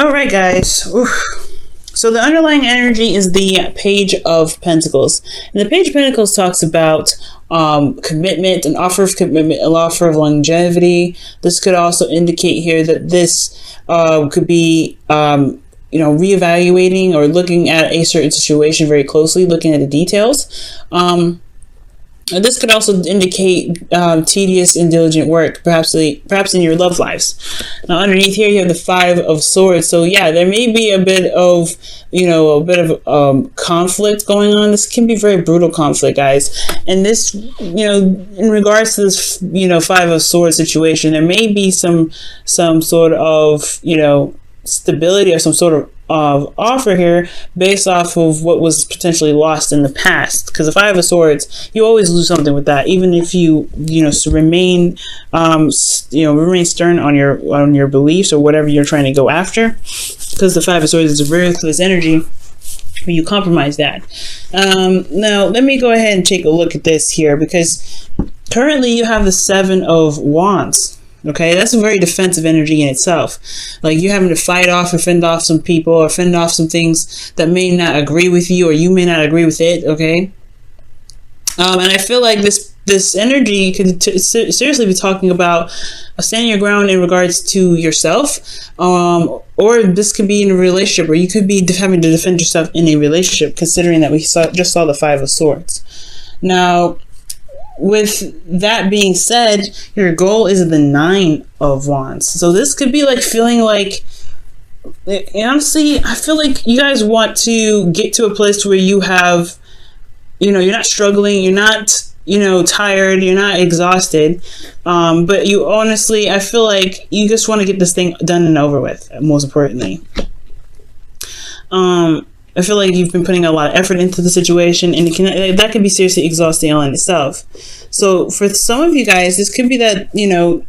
All right, guys. Oof. So the underlying energy is the Page of Pentacles. And the Page of Pentacles talks about commitment, an offer of commitment, an offer of longevity. This could also indicate here that this could be, reevaluating or looking at a certain situation very closely, looking at the details. This could also indicate tedious and diligent work, perhaps in your love lives. Now, underneath here, you have the Five of Swords. So, yeah, there may be a bit of, conflict going on. This can be very brutal conflict, guys. And this, in regards to this, Five of Swords situation, there may be some sort of, stability or some sort of offer here based off of what was potentially lost in the past, because the Five of Swords, you always lose something with that, even if you remain stern on your beliefs or whatever you're trying to go after, because the Five of Swords is a ruthless energy when you compromise that. Now let me go ahead and take a look at this here, because currently you have the Seven of Wands. Okay, that's a very defensive energy in itself. Like you having to fight off or fend off some people or fend off some things that may not agree with you, or you may not agree with it. Okay, and I feel like this energy could seriously be talking about standing your ground in regards to yourself, or this could be in a relationship, or you could be having to defend yourself in a relationship. Considering that we just saw the Five of Swords. Now, with that being said, your goal is the Nine of Wands. So this could be like feeling like, honestly, I feel like you guys want to get to a place where you have, you're not struggling, you're not, tired, you're not exhausted. But you honestly, I feel like you just want to get this thing done and over with, most importantly. I feel like you've been putting a lot of effort into the situation, and that can be seriously exhausting all in itself. So for some of you guys, this could be that, you're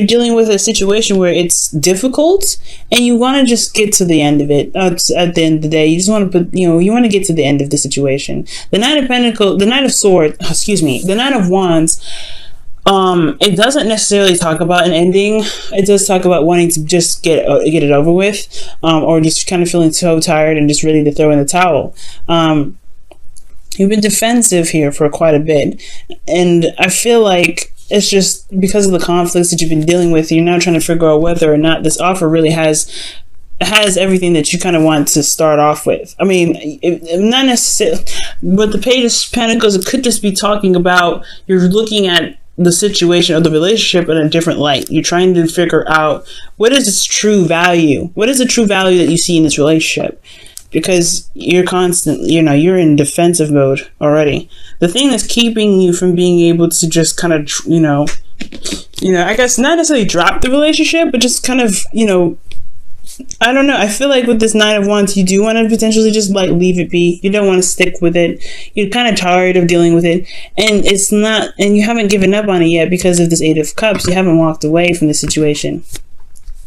dealing with a situation where it's difficult and you want to just get to the end of it. At the end of the day, you just want to you want to get to the end of the situation. The Nine of Wands, it doesn't necessarily talk about an ending. It does talk about wanting to just get it over with, or just kind of feeling so tired and just ready to throw in the towel. You've been defensive here for quite a bit, and I feel like it's just because of the conflicts that you've been dealing with. You're now trying to figure out whether or not this offer really has everything that you kind of want to start off with. I mean, not necessarily, but the Page of Pentacles, it could just be talking about you're looking at the situation or the relationship in a different light. You're trying to figure out what is its true value. What is the true value that you see in this relationship? Because you're constantly, you're in defensive mode already. The thing that's keeping you from being able to just kind of, I guess not necessarily drop the relationship, but just kind of, I don't know. I feel like with this Nine of Wands, you do want to potentially just like leave it be. You don't want to stick with it. You're kind of tired of dealing with it. And you haven't given up on it yet because of this Eight of Cups. You haven't walked away from the situation.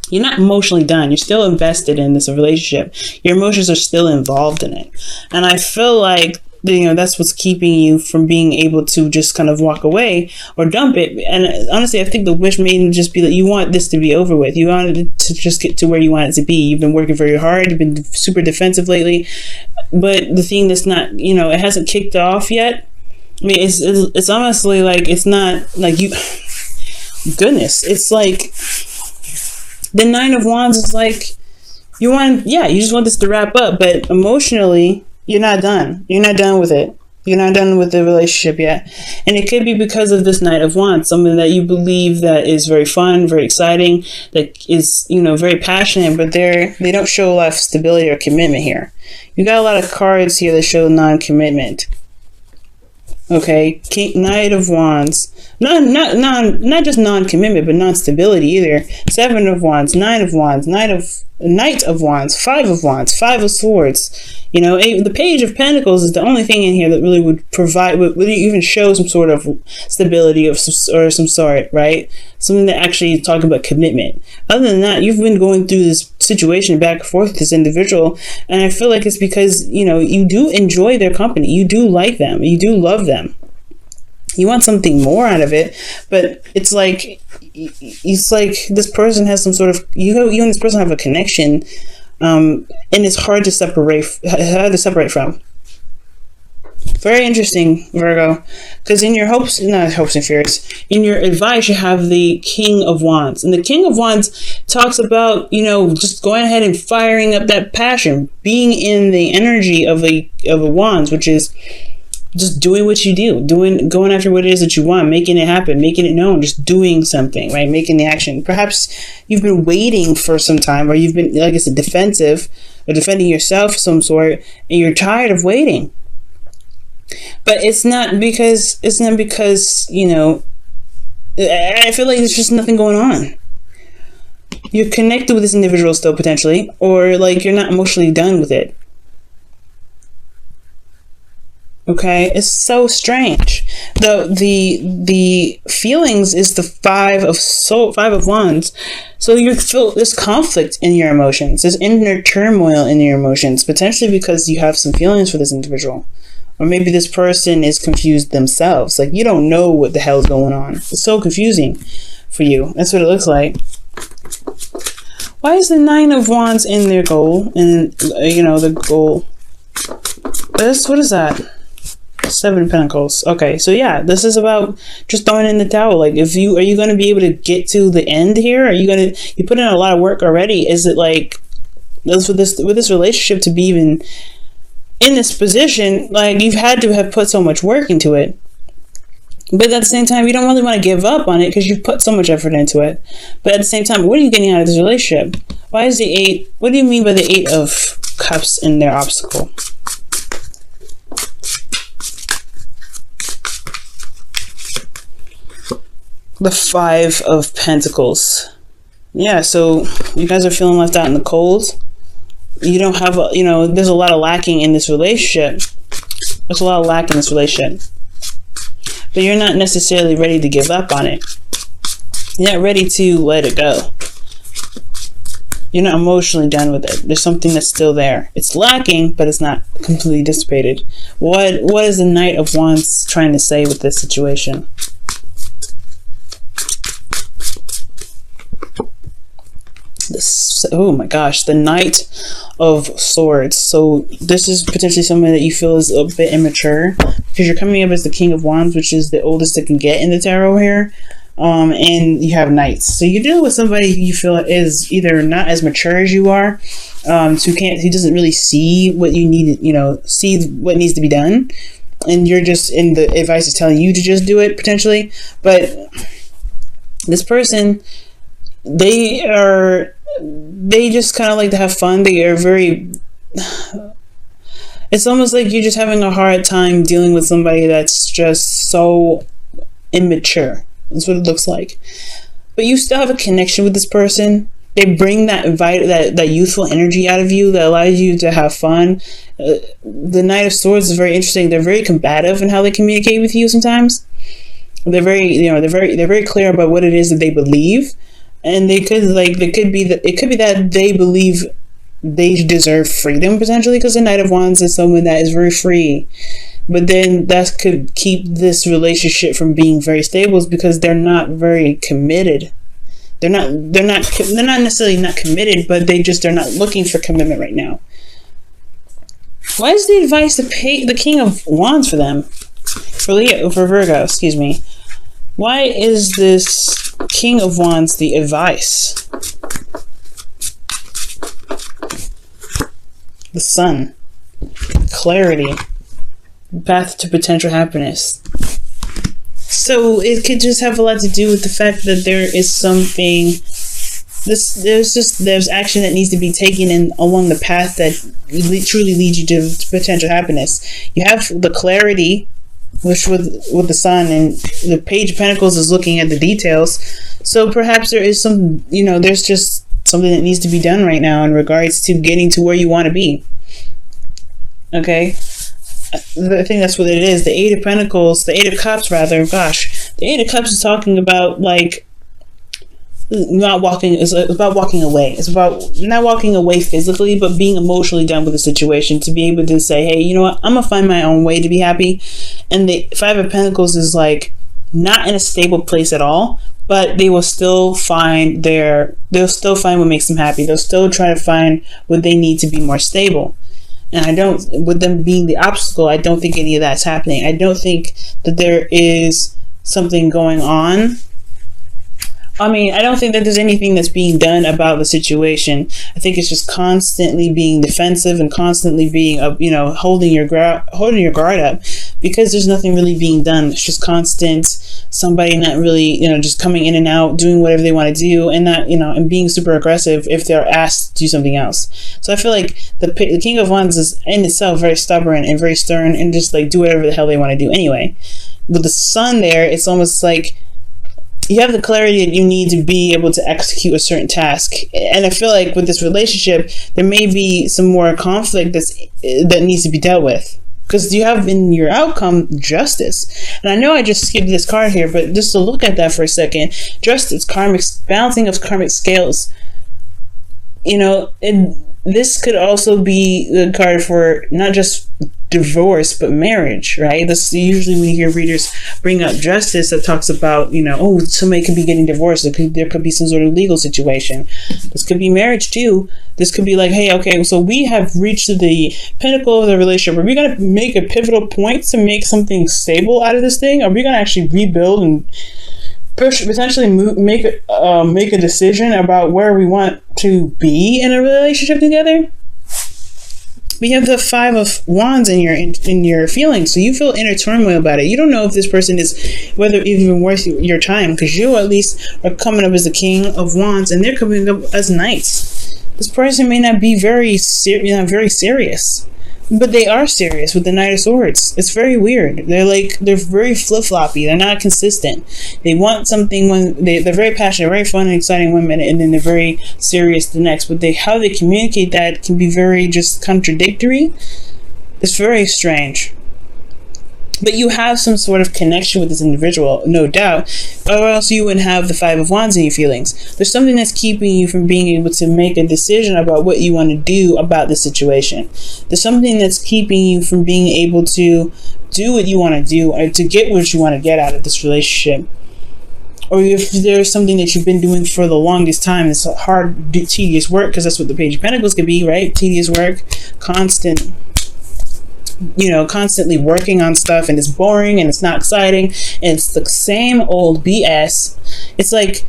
You're not emotionally done. You're still invested in this relationship. Your emotions are still involved in it. And I feel like, that's what's keeping you from being able to just kind of walk away or dump it. And honestly, I think the wish may just be that you want this to be over with. You want it to just get to where you want it to be. You've been working very hard. You've been super defensive lately. But the thing that's not, it hasn't kicked off yet. I mean, it's honestly like, it's not like you, goodness, it's like the Nine of Wands is like, you just want this to wrap up, but emotionally, you're not done. You're not done with it. You're not done with the relationship yet. And it could be because of this Knight of Wands, something that you believe that is very fun, very exciting, that is, very passionate, but they don't show a lot of stability or commitment here. You got a lot of cards here that show non-commitment. Okay, Knight of Wands. Not just non-commitment, but non-stability either. Seven of Wands, Nine of Wands, Knight of Wands, Five of Wands, Five of Swords. The Page of Pentacles is the only thing in here that really would even show some sort of stability or some sort, right? Something that actually is talking about commitment. Other than that, you've been going through this situation back and forth with this individual, and I feel like it's because, you do enjoy their company. You do like them. You do love them. You want something more out of it, but it's like this person has some sort of, you and this person have a connection, and it's hard to separate from. Very interesting, Virgo, because in your not hopes and fears, in your advice, you have the King of Wands, and the King of Wands talks about, just going ahead and firing up that passion, being in the energy of a Wands, which is just doing what you do, going after what it is that you want, making it happen, making it known, just doing something, right? Making the action. Perhaps you've been waiting for some time, or you've been, like I said, defensive, or defending yourself of some sort, and you're tired of waiting. But it's not because, I feel like there's just nothing going on. You're connected with this individual still, potentially, or like you're not emotionally done with it. Okay, it's so strange. The feelings is the Five of Wands. So you feel this conflict in your emotions, this inner turmoil in your emotions, potentially because you have some feelings for this individual. Or maybe this person is confused themselves. Like, you don't know what the hell is going on. It's so confusing for you. That's what it looks like. Why is the Nine of Wands in their goal? And, the goal. What is that? Seven of Pentacles. Okay, so yeah, this is about just throwing in the towel. Like, are you going to be able to get to the end here? Are you put in a lot of work already? Is it like, with this relationship to be even in this position, like, you've had to have put so much work into it, but at the same time, you don't really want to give up on it because you've put so much effort into it. But at the same time, what are you getting out of this relationship? Why is the Eight? What do you mean by the Eight of Cups in their obstacle? The Five of Pentacles. Yeah, so you guys are feeling left out in the cold. You don't have, there's a lot of lacking in this relationship. There's a lot of lack in this relationship. But you're not necessarily ready to give up on it. You're not ready to let it go. You're not emotionally done with it. There's something that's still there. It's lacking, but it's not completely dissipated. What is the Knight of Wands trying to say with this situation? Oh my gosh, the Knight of Swords. So this is potentially something that you feel is a bit immature, because you're coming up as the King of Wands, which is the oldest it can get in the tarot here. And you have Knights. So you're dealing with somebody you feel is either not as mature as you are, who doesn't really see what you need, see what needs to be done. And you're just, in the advice is telling you to just do it, potentially. But this person, they just kind of like to have fun. They are very, it's almost like you're just having a hard time dealing with somebody that's just so immature. That's what it looks like. But you still have a connection with this person. They bring that youthful energy out of you that allows you to have fun. The Knight of Swords is very interesting. They're very combative in how they communicate with you sometimes. They're very clear about what it is that they believe. And it could be that they believe they deserve freedom, potentially, because the Knight of Wands is someone that is very free. But then that could keep this relationship from being very stable, because they're not very committed. They're not necessarily not committed, but they're not looking for commitment right now. Why is the advice the King of Wands for them? For Virgo, excuse me. Why is this King of Wands the advice? The Sun. Clarity. Path to potential happiness. So it could just have a lot to do with the fact that there is something, there's action that needs to be taken along the path that truly leads you to potential happiness. You have the clarity, which with the Sun, and the Page of Pentacles is looking at the details. So perhaps there is some, there's just something that needs to be done right now in regards to getting to where you want to be. Okay. I think that's what it is. The Eight of Pentacles, the Eight of Cups rather, gosh. The Eight of Cups is talking about, like, not walking, it's about walking away. It's about not walking away physically, but being emotionally done with the situation, to be able to say, hey, you know what, I'm gonna find my own way to be happy. And the Five of Pentacles is like not in a stable place at all, but they will still find they'll still find what makes them happy. They'll still try to find what they need to be more stable. And I don't, with them being the obstacle, I don't think any of that's happening. I don't think that there is something going on. I mean, I don't think that there's anything that's being done about the situation. I think it's just constantly being defensive and constantly being, holding your guard up, because there's nothing really being done. It's just constant somebody not really, just coming in and out, doing whatever they want to do, and not, and being super aggressive if they're asked to do something else. So I feel like the King of Wands is in itself very stubborn and very stern, and just like do whatever the hell they want to do anyway. With the Sun there, it's almost like you have the clarity that you need to be able to execute a certain task. And I feel like with this relationship, there may be some more conflict that needs to be dealt with. Because you have in your outcome justice. And I know I just skipped this card here, but just to look at that for a second, justice, balancing of karmic scales. And this could also be the card for not just divorce, but marriage, right? That's usually when you hear readers bring up justice, that talks about, somebody could be getting divorced. There could be some sort of legal situation. This could be marriage too. This could be like, hey, okay, so we have reached the pinnacle of the relationship. Are we going to make a pivotal point to make something stable out of this thing? Are we going to actually rebuild and potentially make a decision about where we want to be in a relationship together? We have the Five of Wands in your feelings, so you feel inner turmoil about it. You don't know if this person is whether even worth your time, because you at least are coming up as the King of Wands, and they're coming up as Knights. This person may not be very serious, but they are serious with the Knight of Swords. It's very weird. They're very flip-floppy. They're not consistent. They want something when they're very passionate, very fun and exciting women, and then they're very serious the next. But how they communicate that can be very just contradictory. It's very strange. But you have some sort of connection with this individual, no doubt, or else you wouldn't have the Five of Wands in your feelings. There's something that's keeping you from being able to make a decision about what you want to do about the situation. There's something that's keeping you from being able to do what you want to do, or to get what you want to get out of this relationship. Or if there's something that you've been doing for the longest time, it's hard, tedious work, because that's what the Page of Pentacles could be, right? Tedious work, constantly working on stuff, and it's boring and it's not exciting and it's the same old BS. It's like,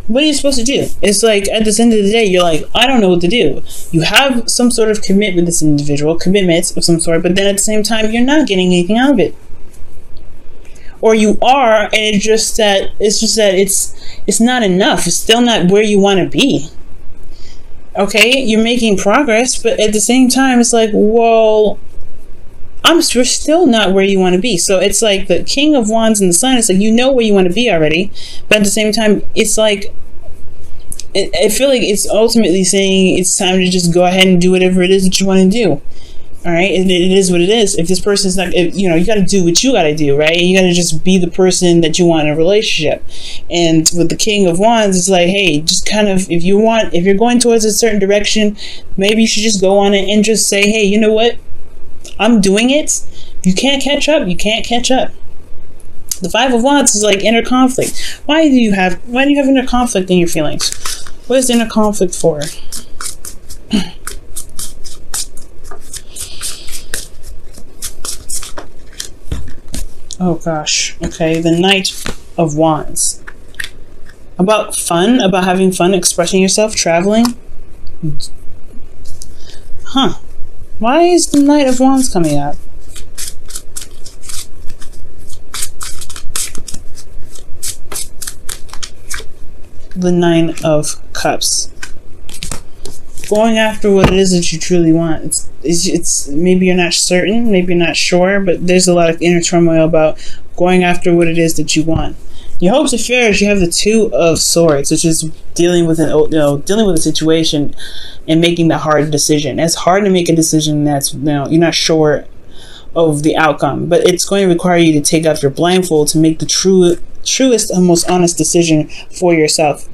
what are you supposed to do? It's like at the end of the day, you're like, I don't know what to do. You have some sort of commitment with this individual, commitments of some sort, but then at the same time, you're not getting anything out of it. Or you are, and it's just that it's not enough. It's still not where you want to be. Okay, you're making progress, but at the same time, it's like, well, we're still not where you want to be. So it's like the King of Wands and the Sun. It's like, you know where you want to be already, but at the same time, it's like, I feel like it's ultimately saying it's time to just go ahead and do whatever it is that you want to do. All right, and it is what it is. If this person's not, you got to do what you got to do, right? You got to just be the person that you want in a relationship. And with the King of Wands, it's like, hey, just kind of, if you're going towards a certain direction, maybe you should just go on it and just say, hey, you know what? I'm doing it. You can't catch up. You can't catch up. The Five of Wands is like inner conflict. Why do you have inner conflict in your feelings? What is inner conflict for? Oh gosh. Okay, the Knight of Wands. About fun, about having fun, expressing yourself, traveling. Huh. Why is the Knight of Wands coming up? The Nine of Cups. Going after what it is that you truly want. It's maybe you're not certain, maybe you're not sure, but there's a lot of inner turmoil about going after what it is that you want. Your hopes and fears, you have the Two of Swords, which is dealing with a situation and making the hard decision. It's hard to make a decision that's you're not sure of the outcome, but it's going to require you to take off your blindfold to make the truest and most honest decision for yourself.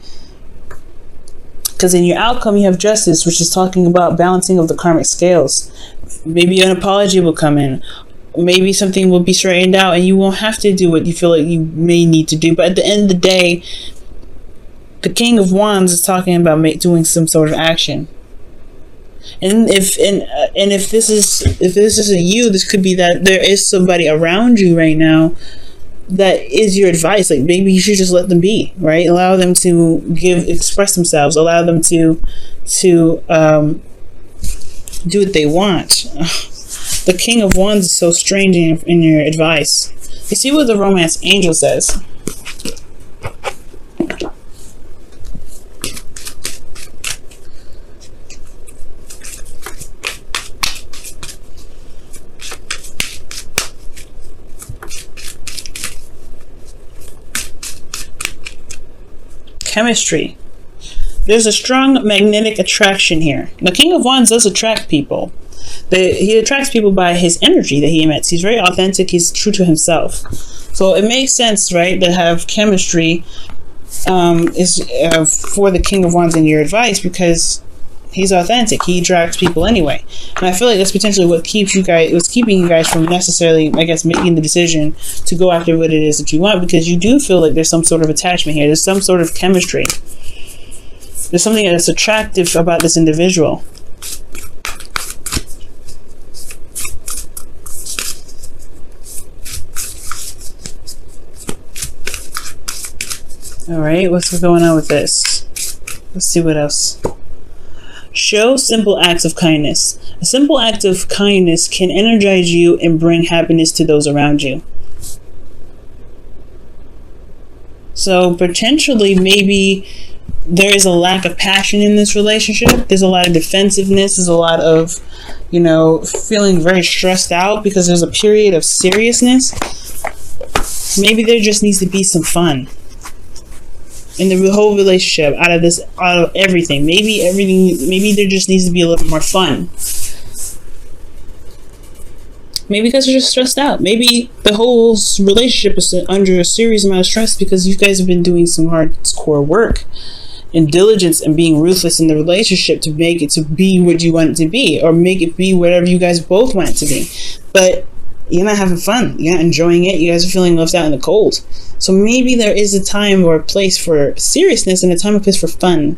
Because in your outcome, you have justice, which is talking about balancing of the karmic scales. Maybe an apology will come in. Maybe something will be straightened out and you won't have to do what you feel like you may need to do. But at the end of the day, the King of Wands is talking about doing some sort of action. And if this isn't you, this could be that there is somebody around you right now that is your advice. Like, maybe you should just let them be, right? Allow them to express themselves. Allow them to do what they want. The King of Wands is so strange in your advice. You see what the romance angel says. Chemistry. There's a strong magnetic attraction here. The King of Wands does attract people. He attracts people by his energy that he emits. He's very authentic. He's true to himself. So it makes sense, right, to have chemistry for the King of Wands in your advice, because he's authentic. He attracts people anyway. And I feel like that's potentially what was keeping you guys from necessarily, I guess, making the decision to go after what it is that you want, because you do feel like there's some sort of attachment here. There's some sort of chemistry. There's something that's attractive about this individual. All right, what's going on with this? Let's see what else. Show simple acts of kindness. A simple act of kindness can energize you and bring happiness to those around you. So potentially, maybe there is a lack of passion in this relationship. There's a lot of defensiveness. There's a lot of, feeling very stressed out because there's a period of seriousness. Maybe there just needs to be some fun in the whole relationship, out of everything. Maybe there just needs to be a little bit more fun. Maybe because you're just stressed out. Maybe the whole relationship is under a serious amount of stress because you guys have been doing some hardcore work and diligence and being ruthless in the relationship to make it to be what you want it to be, or make it be whatever you guys both want it to be. But you're not having fun. You're not enjoying it. You guys are feeling left out in the cold. So maybe there is a time or a place for seriousness and a time and place for fun.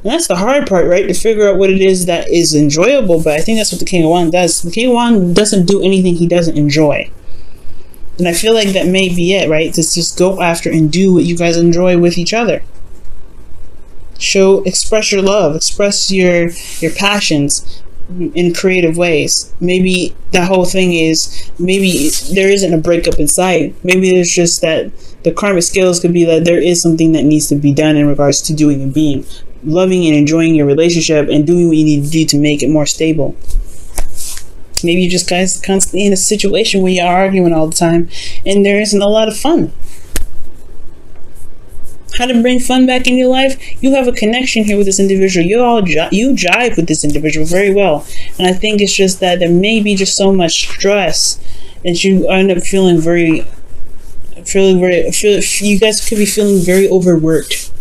And that's the hard part, right? To figure out what it is that is enjoyable. But I think that's what the King of Wands does. The King of Wands doesn't do anything he doesn't enjoy. And I feel like that may be it, right? To just go after and do what you guys enjoy with each other. Express your love. Express your passions in creative ways. Maybe that whole thing is, maybe there isn't a breakup in sight. Maybe there's just that the karmic scales could be that there is something that needs to be done in regards to doing and being, loving and enjoying your relationship and doing what you need to do to make it more stable. Maybe you just guys constantly in a situation where you're arguing all the time and there isn't a lot of fun. How to bring fun back in your life? You have a connection here with this individual. You jive with this individual very well. And I think it's just that there may be just so much stress that you end up feeling you guys could be feeling very overworked.